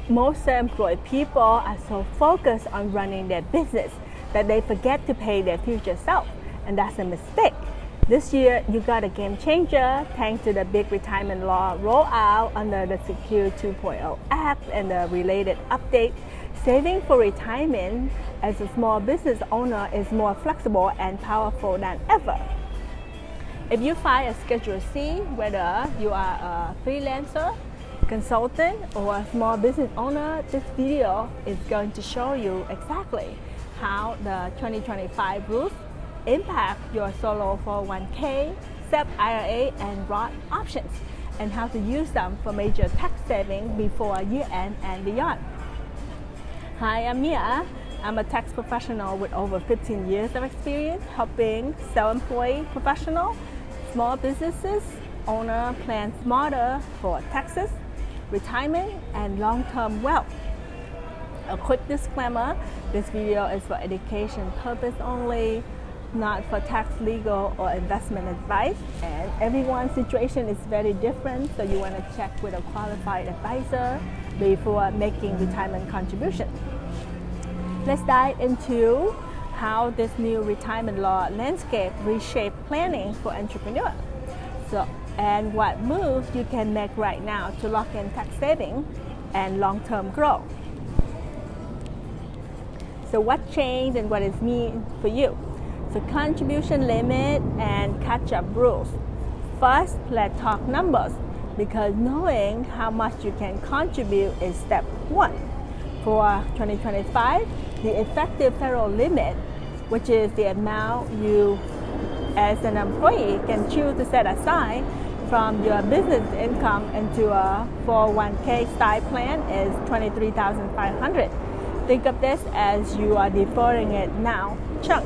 Most self-employed people are so focused on running their business that they forget to pay their future self, and that's a mistake. This year, you got a game changer thanks to the big retirement law rollout under the Secure 2.0 Act and the related update. Saving for retirement as a small business owner is more flexible and powerful than ever. If you file a Schedule C, whether you are a freelancer, consultant, or a small business owner, this video is going to show you exactly how the 2025 rules impact your solo 401k, SEP IRA, and Roth options, and how to use them for major tax saving before year end and beyond. Hi, I'm Mia. I'm a tax professional with over 15 years of experience helping self-employed professionals, small businesses, owner plan smarter for taxes, retirement, and long-term wealth. A quick disclaimer, this video is for education purpose only, not for tax, legal, or investment advice, and everyone's situation is very different, so you want to check with a qualified advisor before making retirement contributions. Let's dive into how this new retirement law landscape reshape planning for entrepreneurs. And what moves you can make right now to lock in tax saving and long-term growth. So what changed and what it means for you? So contribution limit and catch-up rules. First, let's talk numbers, because knowing how much you can contribute is step one. For 2025, the effective federal limit, which is the amount you as an employee can choose to set aside from your business income into a 401k style plan, is $23,500. Think of this as you are deferring it now chunk.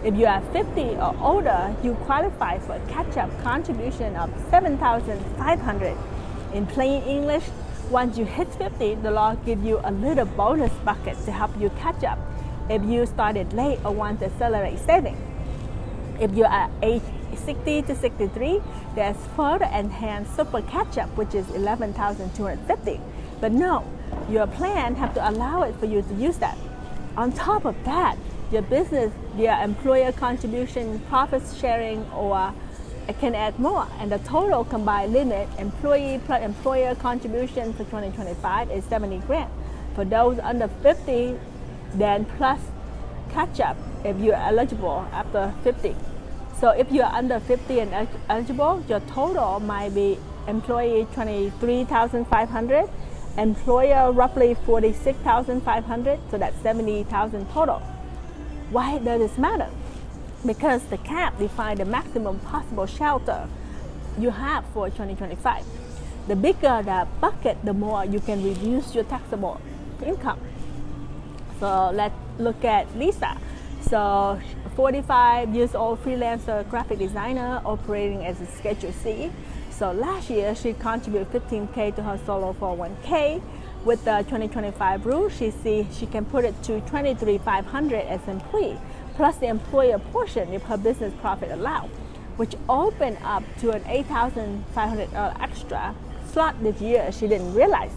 If you are 50 or older, you qualify for a catch-up contribution of $7,500. In plain English, once you hit 50, the law gives you a little bonus bucket to help you catch up if you started late or want to accelerate saving. If you are age 60 to 63, there's further enhanced super catch-up, which is $11,250. But no, your plan have to allow it for you to use that. On top of that, your business via employer contribution, profit sharing, or it can add more, and the total combined limit employee plus employer contribution for 2025 is 70 grand. For those under 50, then plus catch up if you're eligible after 50. So if you're under 50 and eligible, your total might be employee 23,500, employer roughly 46,500, so that's 70,000 total. Why does this matter? Because the cap defines the maximum possible shelter you have for 2025. The bigger the bucket, the more you can reduce your taxable income. So let's look at Lisa. So 45 years old freelancer graphic designer operating as a Schedule C. So last year she contributed $15K to her solo 401k. With the 2025 rule, she can put it to $23,500 as employee, plus the employer portion if her business profit allowed, which opened up to an $8,500 extra slot this year she didn't realize,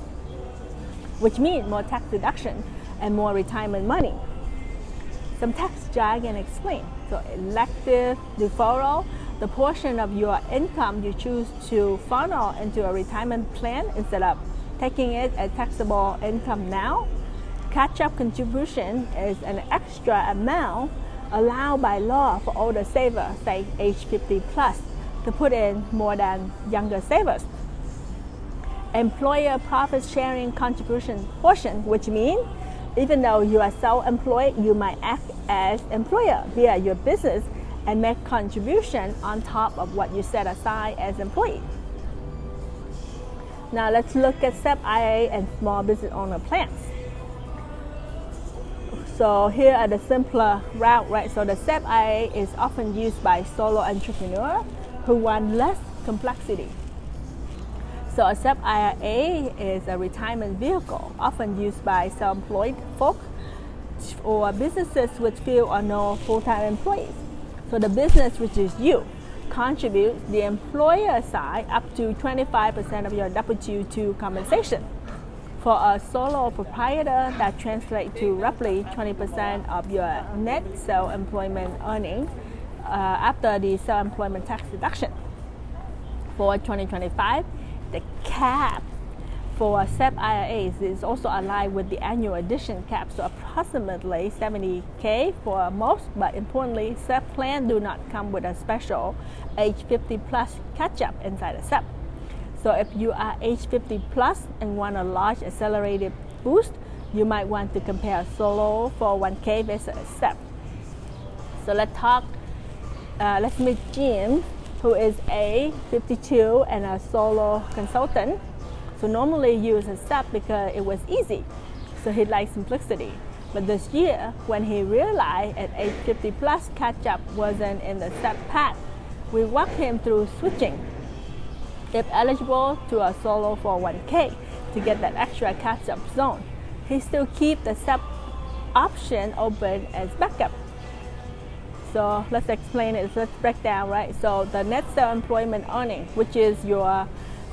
which means more tax deduction and more retirement money. Some tax jargon explain. So elective deferral, the portion of your income you choose to funnel into a retirement plan instead of taking it as taxable income now. Catch-up contribution is an extra amount allowed by law for older savers, say age 50 plus, to put in more than younger savers. Employer profit sharing contribution portion, which means even though you are self-employed, you might act as employer via your business and make contribution on top of what you set aside as employee. Now let's look at SEP IRA and small business owner plans. So here are the simpler route, right? So the SEP IRA is often used by solo entrepreneurs who want less complexity. So a SEP IRA is a retirement vehicle often used by self-employed folk or businesses with few or no full-time employees. So the business, which is you, contributes the employer side up to 25% of your W-2 compensation. For a solo proprietor, that translates to roughly 20% of your net self-employment earnings after the self-employment tax deduction. For 2025, the cap for SEP IRAs is also aligned with the annual addition cap, so approximately $70,000 for most, but importantly, SEP plans do not come with a special age 50 plus catch-up inside the SEP. So if you are age 50 plus and want a large accelerated boost, you might want to compare a solo 401k versus a SEP. So let's meet Jim, who is a 52 and a solo consultant. So normally use a SEP because it was easy, so he likes simplicity. But this year, when he realized at age 50 plus catch-up wasn't in the SEP path, we walked him through switching, if eligible, to a solo 401k to get that extra catch-up zone. He still keep the SEP option open as backup. So let's explain it. Let's break down, right? So the net self-employment earning, which is your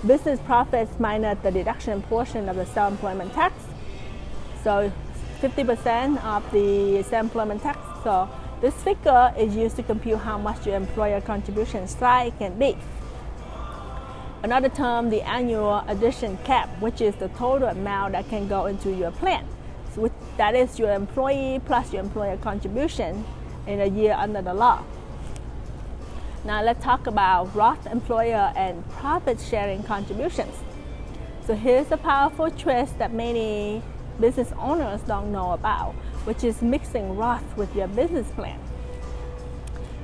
business profits minus the deduction portion of the self-employment tax. So 50% of the self-employment tax. So this figure is used to compute how much your employer contribution slide can be. Another term, the annual addition cap, which is the total amount that can go into your plan. So that is your employee plus your employer contribution in a year under the law. Now let's talk about Roth employer and profit sharing contributions. So here's a powerful twist that many business owners don't know about, which is mixing Roth with your business plan.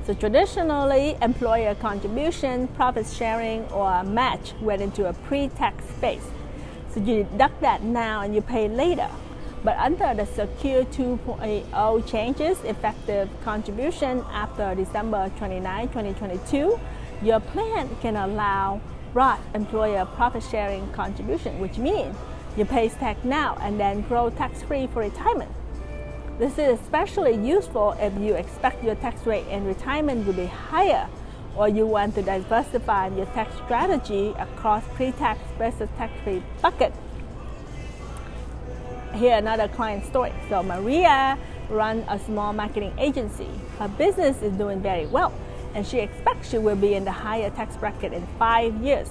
So traditionally, employer contribution, profit sharing, or match went into a pre-tax space. So you deduct that now and you pay later. But under the Secure 2.0 changes, effective contribution after December 29, 2022, your plan can allow Roth employer profit sharing contribution, which means you pay tax now and then grow tax-free for retirement. This is especially useful if you expect your tax rate in retirement will be higher, or you want to diversify your tax strategy across pre-tax versus tax-free bucket. Here another client story. So Maria runs a small marketing agency. Her business is doing very well, and she expects she will be in the higher tax bracket in 5 years.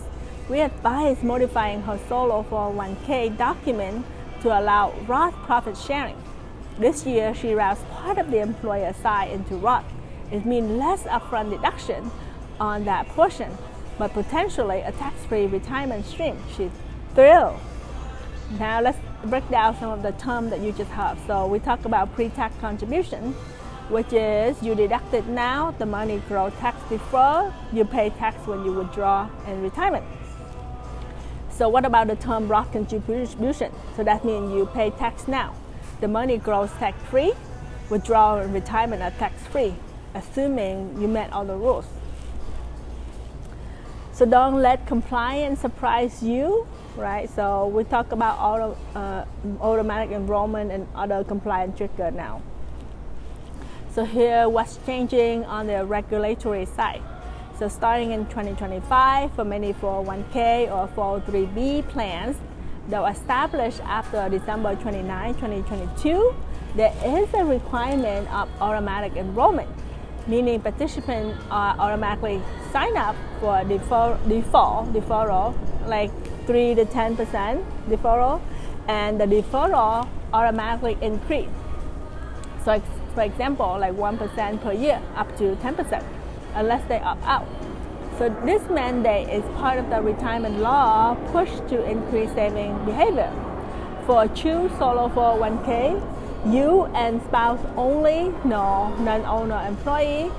We advise modifying her solo 401k document to allow Roth profit sharing. This year, she routes part of the employer side into Roth. It means less upfront deduction on that portion, but potentially a tax-free retirement stream. She's thrilled. Now let's break down some of the terms that you just heard. So we talk about pre-tax contribution, which is you deduct it now, the money grows tax deferred, you pay tax when you withdraw in retirement. So what about the term Roth contribution? So that means you pay tax now. The money grows tax-free, withdrawal and retirement are tax-free, assuming you met all the rules. So don't let compliance surprise you, right? So we talk about automatic enrollment and other compliance trigger now. So here, what's changing on the regulatory side? So starting in 2025, for many 401k or 403b plans, that were established after December 29, 2022, there is a requirement of automatic enrollment, meaning participants are automatically sign up for deferral, like 3 to 10% deferral, and the deferral automatically increase. So for example, like 1% per year up to 10%, unless they opt out. So this mandate is part of the retirement law push to increase saving behavior. For a true solo 401k, you and spouse only, no non-owner employee,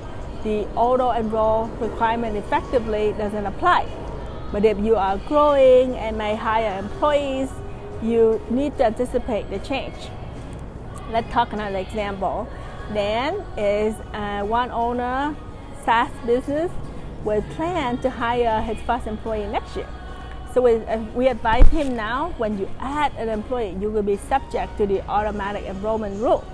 the auto-enroll requirement effectively doesn't apply. But if you are growing and may hire employees, you need to anticipate the change. Let's talk another example. Dan is a one-owner SaaS business with plan to hire his first employee next year. So we advise him now, when you add an employee, you will be subject to the automatic enrollment rule.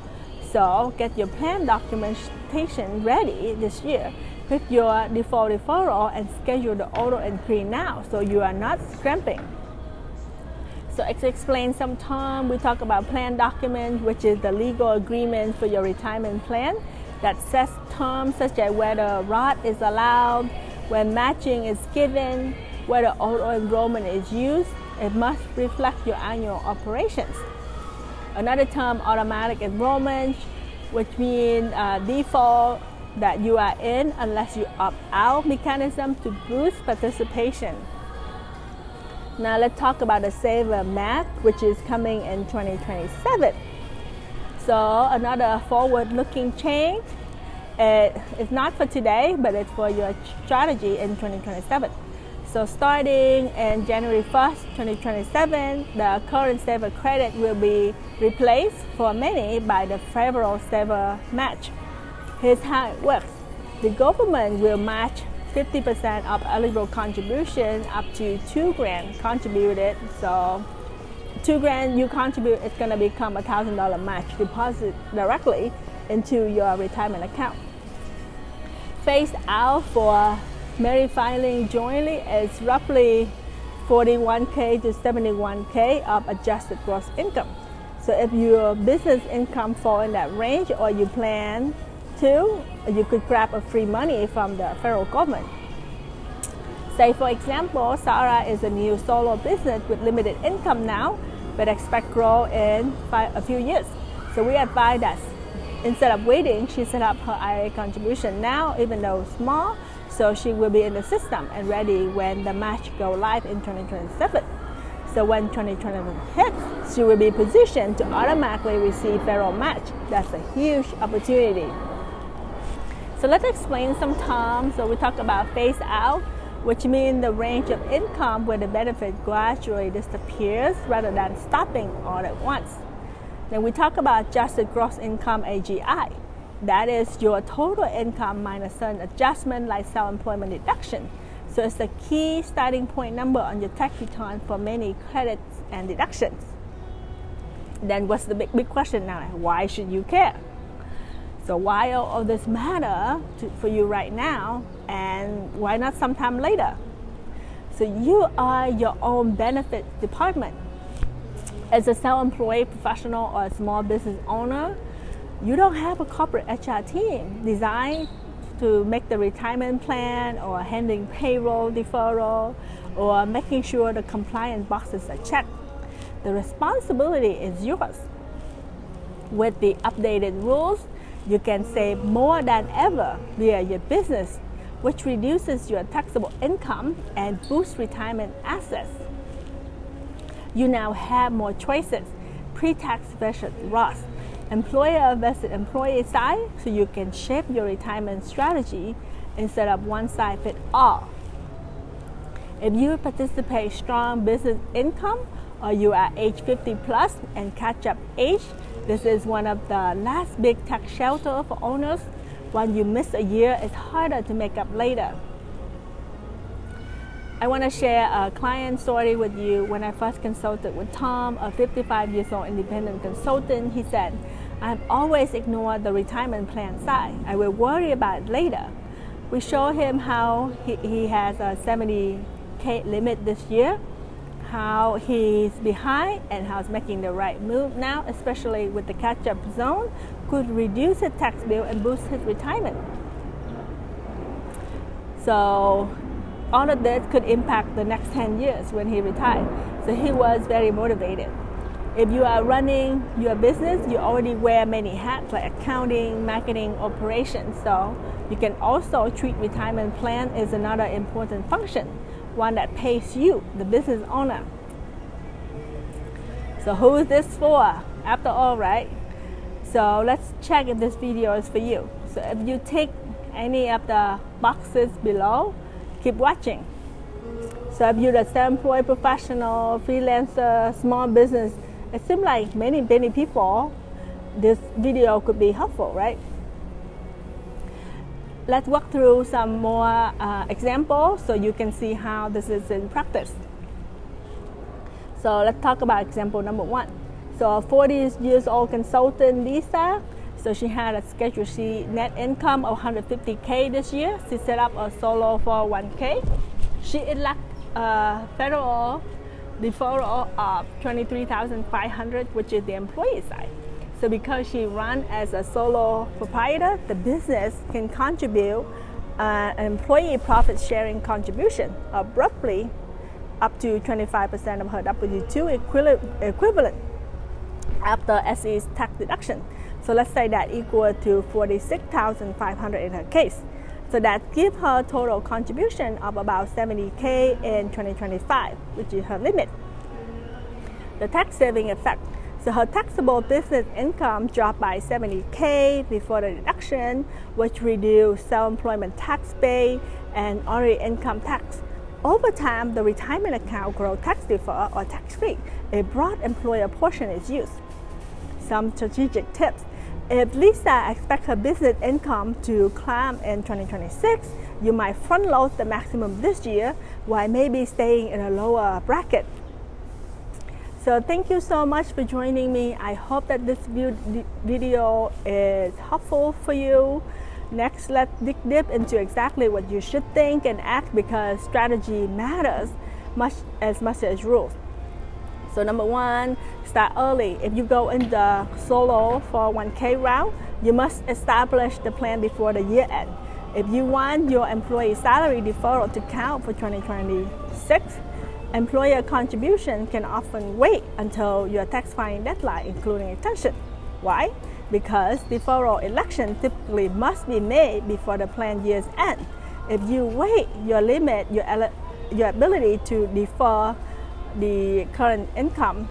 So get your plan documentation ready this year. Pick your default deferral and schedule the auto increase now so you are not scrimping. So to explain some term, we talk about plan document, which is the legal agreement for your retirement plan that sets terms such as whether Roth is allowed, when matching is given, whether auto enrollment is used. It must reflect your annual operations. Another term, automatic enrollment, which means default that you are in unless you opt out mechanism to boost participation. Now let's talk about the saver match, which is coming in 2027. So another forward-looking change. It's not for today, but it's for your strategy in 2027. So starting in January 1st, 2027, the current saver credit will be replaced for many by the federal saver match. Here's how it works. The government will match 50% of eligible contribution up to $2,000 contributed. So $2,000 you contribute, it's going to become a $1,000 match deposit directly into your retirement account. Phased out for married filing jointly is roughly 41K to 71K of adjusted gross income. So if your business income fall in that range or you plan to, you could grab a free money from the federal government. Say for example, Sarah is a new solo business with limited income now, but expect growth in a few years. So we advise that instead of waiting, she set up her IRA contribution now, even though small, so she will be in the system and ready when the match go live in 2027. So when 2027 hits, she will be positioned to automatically receive federal match. That's a huge opportunity. So let's explain some terms. So we talk about phase out, which means the range of income where the benefit gradually disappears rather than stopping all at once. Then we talk about adjusted gross income, AGI. That is your total income minus certain adjustment like self-employment deduction. So it's the key starting point number on your tax return for many credits and deductions. Then what's the big question now? Why should you care? So why all this matter for you right now, and why not sometime later? So you are your own benefit department. As a self-employed professional or a small business owner, you don't have a corporate HR team designed to make the retirement plan or handling payroll deferral or making sure the compliance boxes are checked. The responsibility is yours. With the updated rules, you can save more than ever via your business, which reduces your taxable income and boosts retirement assets. You now have more choices, pre-tax versus Roth, employer versus employee side, so you can shape your retirement strategy instead of one size fits all. If you participate strong business income or you are age 50 plus and catch up age, this is one of the last big tax shelter for owners. When you miss a year, it's harder to make up later. I want to share a client story with you. When I first consulted with Tom, a 55 years old independent consultant, he said, I've always ignored the retirement plan side. I will worry about it later. We show him how he has a 70K limit this year, how he's behind and how he's making the right move now, especially with the catch-up zone, could reduce his tax bill and boost his retirement. So all of this could impact the next 10 years when he retired. So he was very motivated. If you are running your business, you already wear many hats like accounting, marketing, operations. So you can also treat retirement plan as another important function, one that pays you, the business owner. So who is this for? After all, right? So let's check if this video is for you. So if you tick any of the boxes below, keep watching. So if you're a self-employed professional, freelancer, small business, it seems like many people, this video could be helpful, right? Let's walk through some more examples so you can see how this is in practice. So let's talk about example number one. So a 40 years old consultant, Lisa, so she had a Schedule C net income of 150K this year. She set up a solo 401K. She elected federal deferral of $23,500, which is the employee side. So because she runs as a solo proprietor, the business can contribute an employee profit sharing contribution of roughly up to 25% of her W-2 equivalent after SE's tax deduction. So let's say that equal to $46,500 in her case. So that gives her total contribution of about $70K in 2025, which is her limit. The tax saving effect. So her taxable business income dropped by $70K before the deduction, which reduced self-employment tax pay and ordinary income tax. Over time, the retirement account grows tax deferred or tax-free. A broad employer portion is used. Some strategic tips. If Lisa expects her business income to climb in 2026, you might front load the maximum this year while maybe staying in a lower bracket. So thank you so much for joining me. I hope that this video is helpful for you. Next, let's dig deep into exactly what you should think and act, because strategy matters as much as rules. So number one, start early. If you go in the solo 401k route, you must establish the plan before the year end. If you want your employee salary deferral to count for 2026, employer contribution can often wait until your tax filing deadline, including extension. Why? Because deferral election typically must be made before the plan year's end. If you wait, you limit your ability to defer the current income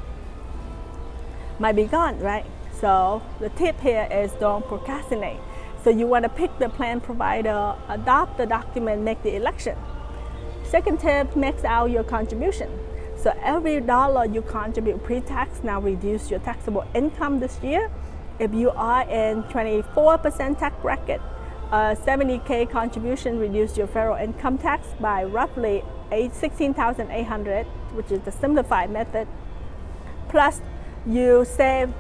might be gone, right? So the tip here is don't procrastinate. So you want to pick the plan provider, adopt the document, make the election. Second tip, max out your contribution. So every dollar you contribute pre-tax now reduce your taxable income this year. If you are in 24% tax bracket, 70K contribution reduce your federal income tax by roughly $16,800, which is the simplified method. Plus, you save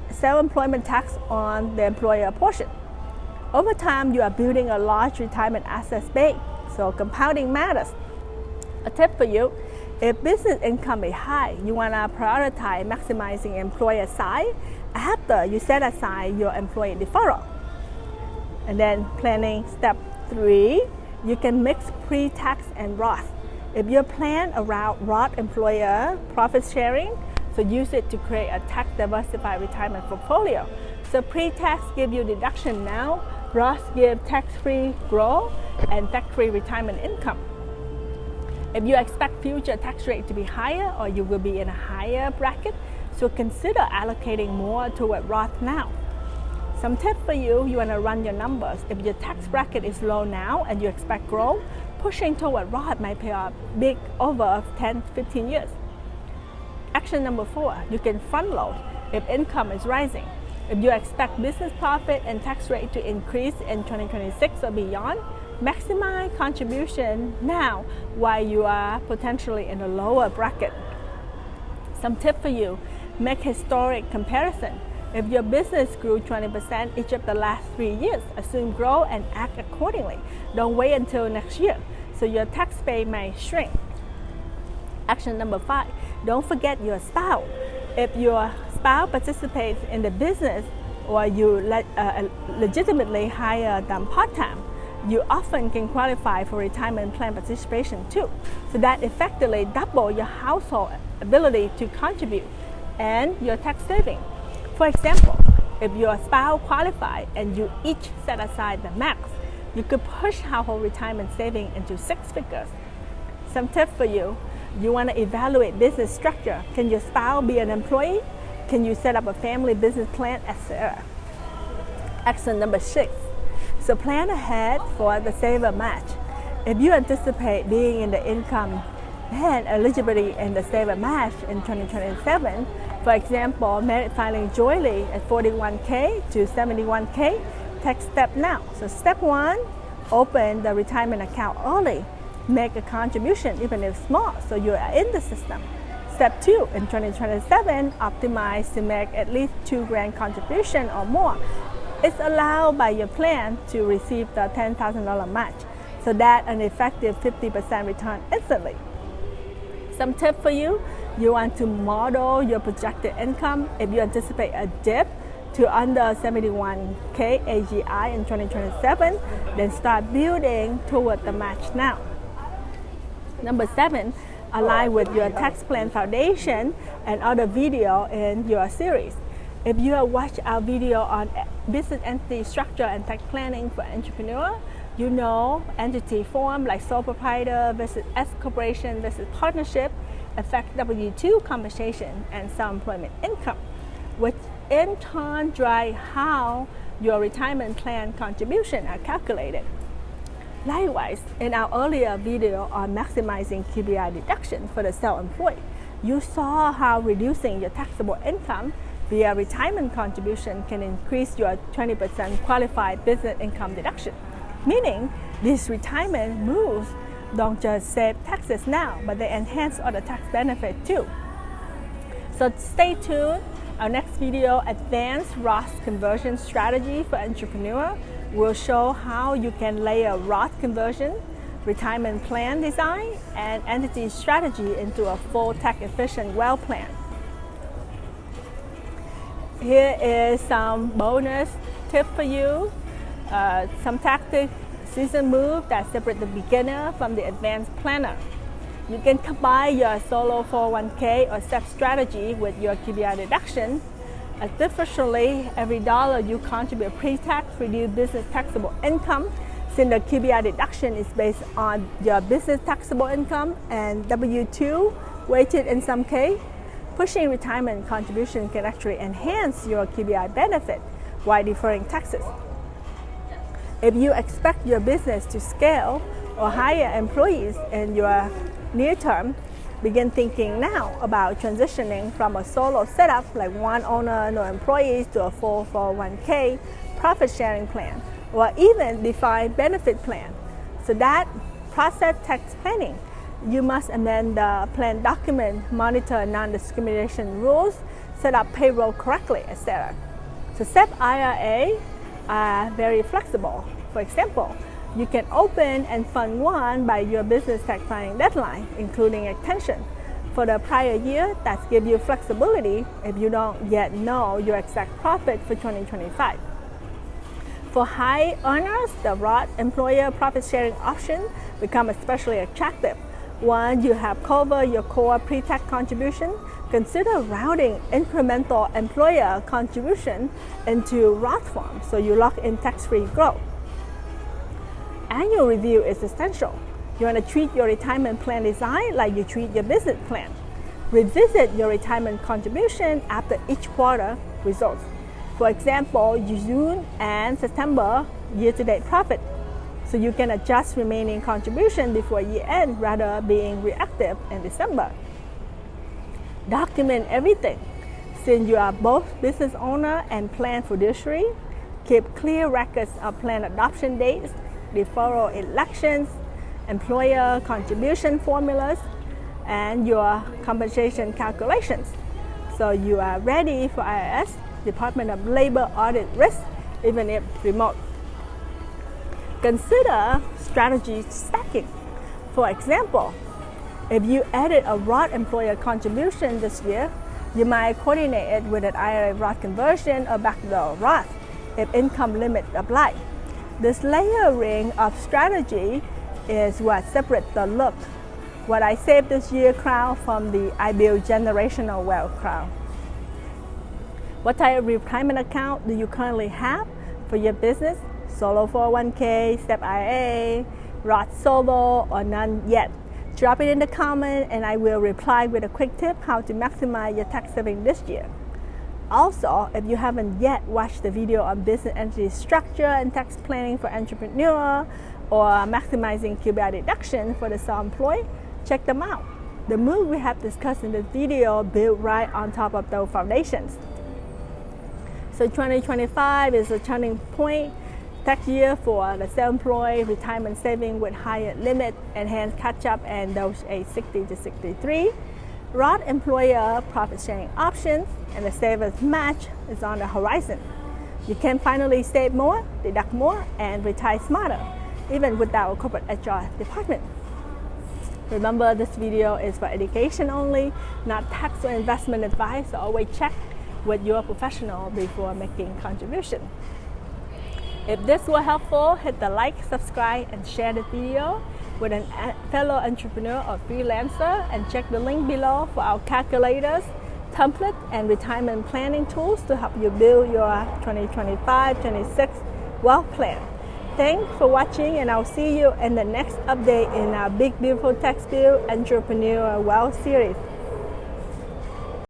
self-employment tax on the employer portion. Over time, you are building a large retirement asset base, so compounding matters. A tip for you, if business income is high, you want to prioritize maximizing employer side after you set aside your employee deferral. And then planning step 3, you can mix pre-tax and Roth. If your plan around Roth employer profit sharing, so use it to create a tax diversified retirement portfolio. So pre-tax give you deduction now, Roth give tax-free growth and tax-free retirement income. If you expect future tax rate to be higher, or you will be in a higher bracket, so consider allocating more toward Roth now. Some tips for you, you want to run your numbers. If your tax bracket is low now and you expect growth, pushing toward Roth might pay off big over 10-15 years. Action number 4, you can front load if income is rising. If you expect business profit and tax rate to increase in 2026 or beyond, maximize contribution now while you are potentially in a lower bracket. Some tip for you, make historic comparison. If your business grew 20% each of the last 3 years, assume growth and act accordingly. Don't wait until next year, so your tax pay may shrink. Action number 5, don't forget your spouse. If your spouse participates in the business or you legitimately hire them part-time, you often can qualify for retirement plan participation too. So that effectively double your household ability to contribute and your tax saving. For example, if your spouse qualifies and you each set aside the max, you could push household retirement saving into 6 figures. Some tips for you, you want to evaluate business structure. Can your spouse be an employee? Can you set up a family business plan, etc.? Action number 6. So plan ahead for the saver match. If you anticipate being in the income and eligibility in the saver match in 2027, for example, merit filing jointly at 41K to 71K, take step now. So step 1, open the retirement account early. Make a contribution even if small, so you are in the system. Step 2, in 2027, optimize to make at least $2,000 contribution or more. It's allowed by your plan to receive the $10,000 match, so that an effective 50% return instantly. Some tip for you, You want to model your projected income. If you anticipate a dip to under 71K AGI in 2027, then start building toward the match now. Number 7, align with your tax plan foundation and other video in your series. If you have watched our video on business entity structure and tax planning for entrepreneur, you know entity form like sole proprietor versus S corporation versus partnership affect W-2 compensation and self-employment income, which in turn drive how your retirement plan contribution are calculated. Likewise, in our earlier video on maximizing QBI deduction for the self-employed, you saw how reducing your taxable income via retirement contribution can increase your 20% qualified business income deduction. Meaning, these retirement moves don't just save taxes now, but they enhance other tax benefits too. So stay tuned. Our next video, Advanced Roth Conversion Strategy for Entrepreneur, will show how you can layer Roth conversion, retirement plan design, and entity strategy into a full tax-efficient wealth plan. Here is some bonus tip for you. Some tactic season move that separate the beginner from the advanced planner. You can combine your solo 401k or SEP strategy with your QBI deduction. Additionally, every dollar you contribute pre-tax reduce business taxable income, since the QBI deduction is based on your business taxable income and W-2 weighted in some case. Pushing retirement contribution can actually enhance your QBI benefit while deferring taxes. If you expect your business to scale or hire employees in your near term, begin thinking now about transitioning from a solo setup like one owner, no employees, to a full 401k profit sharing plan, or even defined benefit plan. So that process tax planning. You must amend the plan document, monitor non-discrimination rules, set up payroll correctly, etc. So SEP IRA are very flexible. For example, you can open and fund one by your business tax planning deadline, including extension. For the prior year, that gives you flexibility if you don't yet know your exact profit for 2025. For high earners, the Roth employer profit sharing option becomes especially attractive. Once you have covered your core pre-tax contribution, consider routing incremental employer contribution into Roth form so you lock in tax-free growth. Annual review is essential. You want to treat your retirement plan design like you treat your business plan. Revisit your retirement contribution after each quarter results. For example, June and September year-to-date profit, so you can adjust remaining contribution before year end rather being reactive in December. Document everything. Since you are both business owner and plan fiduciary, keep clear records of plan adoption dates, deferral elections, employer contribution formulas, and your compensation calculations. So you are ready for IRS, Department of Labor audit risk, even if remote. Consider strategy stacking. For example, if you added a Roth employer contribution this year, you might coordinate it with an IRA Roth conversion or backdoor Roth if income limit apply. This layering of strategy is what separates the look, what I saved this year crowd from the I build generational wealth crowd. What type of retirement account do you currently have for your business? Solo 401k, SEP IRA, Roth Solo, or none yet? Drop it in the comment and I will reply with a quick tip how to maximize your tax saving this year. Also, if you haven't yet watched the video on business entity structure and tax planning for entrepreneur or maximizing QBI deduction for the self-employed, check them out. The move we have discussed in this video built right on top of those foundations. So 2025 is a turning point tax year for the self-employed, retirement saving with higher limit, enhanced catch-up, and those age 60 to 63. Roth employer profit sharing options and the savers match is on the horizon. You can finally save more, deduct more, and retire smarter, even without a corporate HR department. Remember, this video is for education only, not tax or investment advice, so always check with your professional before making contribution. If this was helpful, hit the like, subscribe, and share the video with a fellow entrepreneur or freelancer, and check the link below for our calculators, template, and retirement planning tools to help you build your 2025-26 wealth plan. Thanks for watching, and I'll see you in the next update in our Big Beautiful Tax Bill Entrepreneur Wealth series.